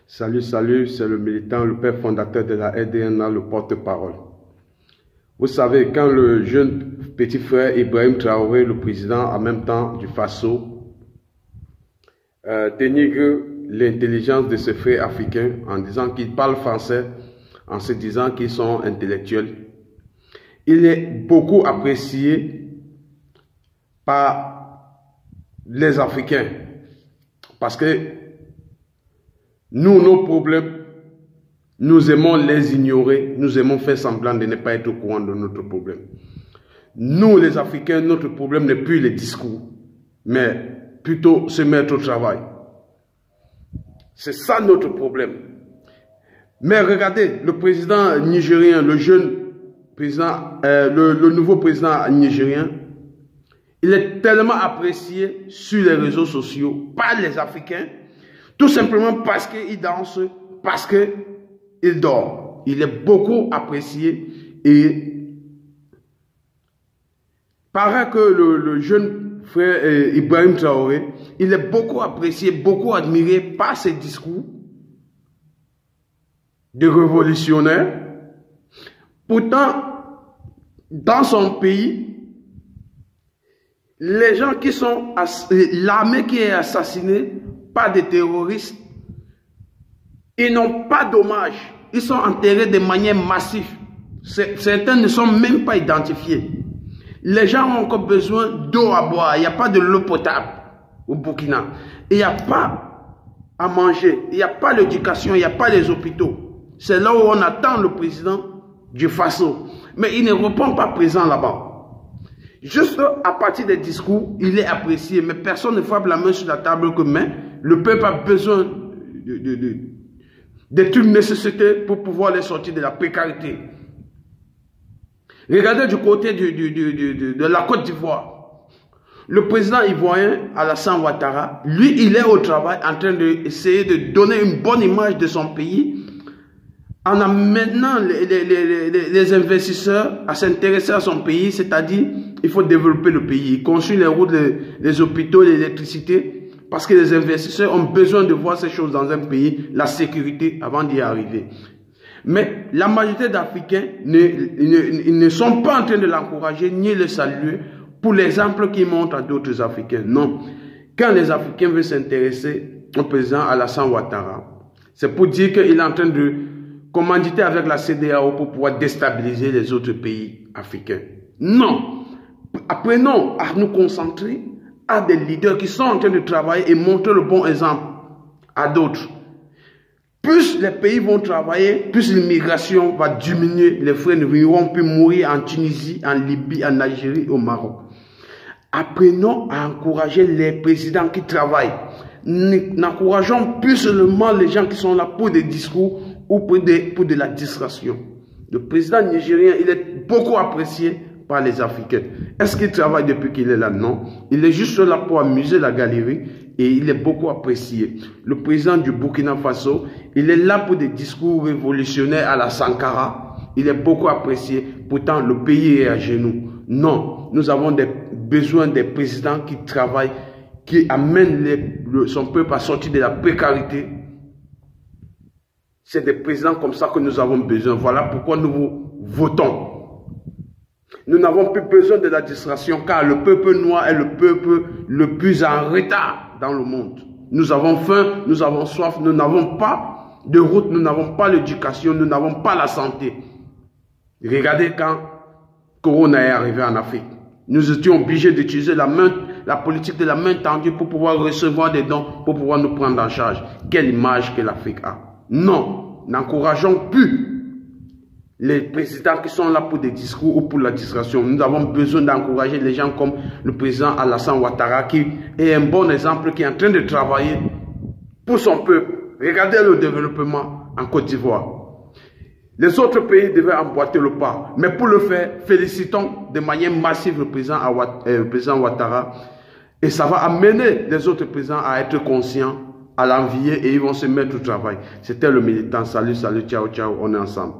Salut, salut, c'est le militant, le père fondateur de la RDNA, le porte-parole. Vous savez, quand le jeune petit frère Ibrahim Traoré, le président en même temps du Faso, dénigre l'intelligence de ses frères africains en disant qu'ils parlent français, en se disant qu'ils sont intellectuels, il est beaucoup apprécié par les Africains parce que nous, nos problèmes, nous aimons les ignorer, nous aimons faire semblant de ne pas être au courant de notre problème. Nous, les Africains, notre problème n'est plus les discours, mais plutôt se mettre au travail. C'est ça notre problème. Mais regardez, le président nigérien, le jeune président, le nouveau président nigérien, il est tellement apprécié sur les réseaux sociaux par les Africains, tout simplement parce qu'il danse, parce qu'il dort. Il est beaucoup apprécié et paraît que le jeune frère Ibrahim Traoré, il est beaucoup apprécié, beaucoup admiré par ses discours de révolutionnaire. Pourtant, dans son pays, les gens qui sont, l'armée qui est assassinée par des terroristes, ils n'ont pas d'hommage. Ils sont enterrés de manière massive. Certains ne sont même pas identifiés. Les gens ont encore besoin d'eau à boire. Il n'y a pas de l'eau potable au Burkina. Il n'y a pas à manger. Il n'y a pas l'éducation. Il n'y a pas les hôpitaux. C'est là où on attend le président du Faso. Mais il ne répond pas présent là-bas. Juste à partir des discours, il est apprécié. Mais personne ne frappe la main sur la table que le peuple a besoin de toute nécessité pour pouvoir les sortir de la précarité. Regardez du côté de la Côte d'Ivoire. Le président ivoirien Alassane Ouattara, lui, il est au travail en train d'essayer de donner une bonne image de son pays en amenant les investisseurs à s'intéresser à son pays, c'est-à-dire il faut développer le pays, construire les routes, les hôpitaux, l'électricité, parce que les investisseurs ont besoin de voir ces choses dans un pays, la sécurité, avant d'y arriver. Mais la majorité d'Africains ne sont pas en train de l'encourager ni le saluer pour l'exemple qu'ils montrent à d'autres Africains. Non. Quand les Africains veulent s'intéresser au président Alassane Ouattara, c'est pour dire qu'il est en train de commanditer avec la CEDEAO pour pouvoir déstabiliser les autres pays africains. Non. Apprenons à nous concentrer à des leaders qui sont en train de travailler et montrer le bon exemple à d'autres. Plus les pays vont travailler, plus l'immigration va diminuer. Les frères ne vont plus mourir en Tunisie, en Libye, en Algérie, au Maroc. Apprenons à encourager les présidents qui travaillent. N'encourageons plus seulement les gens qui sont là pour des discours ou pour de la distraction. Le président nigérien, il est beaucoup apprécié par les Africains. Est-ce qu'il travaille depuis qu'il est là? Non. Il est juste là pour amuser la galerie et il est beaucoup apprécié. Le président du Burkina Faso, il est là pour des discours révolutionnaires à la Sankara. Il est beaucoup apprécié. Pourtant, le pays est à genoux. Non. Nous avons besoin des présidents qui travaillent, qui amènent son peuple à sortir de la précarité. C'est des présidents comme ça que nous avons besoin. Voilà pourquoi nous votons. Nous n'avons plus besoin de la distraction car le peuple noir est le peuple le plus en retard dans le monde. Nous avons faim, nous avons soif, nous n'avons pas de route, nous n'avons pas l'éducation, nous n'avons pas la santé. Regardez quand Corona est arrivé en Afrique. Nous étions obligés d'utiliser la politique de la main tendue pour pouvoir recevoir des dons, pour pouvoir nous prendre en charge. Quelle image que l'Afrique a. Non, n'encourageons plus les présidents qui sont là pour des discours ou pour la distraction. Nous avons besoin d'encourager les gens comme le président Alassane Ouattara qui est un bon exemple, qui est en train de travailler pour son peuple. Regardez le développement en Côte d'Ivoire. Les autres pays devaient emboîter le pas. Mais pour le faire, félicitons de manière massive le président Ouattara. Et ça va amener les autres présidents à être conscients, à l'envier et ils vont se mettre au travail. C'était le militant. Salut, salut, ciao, ciao, on est ensemble.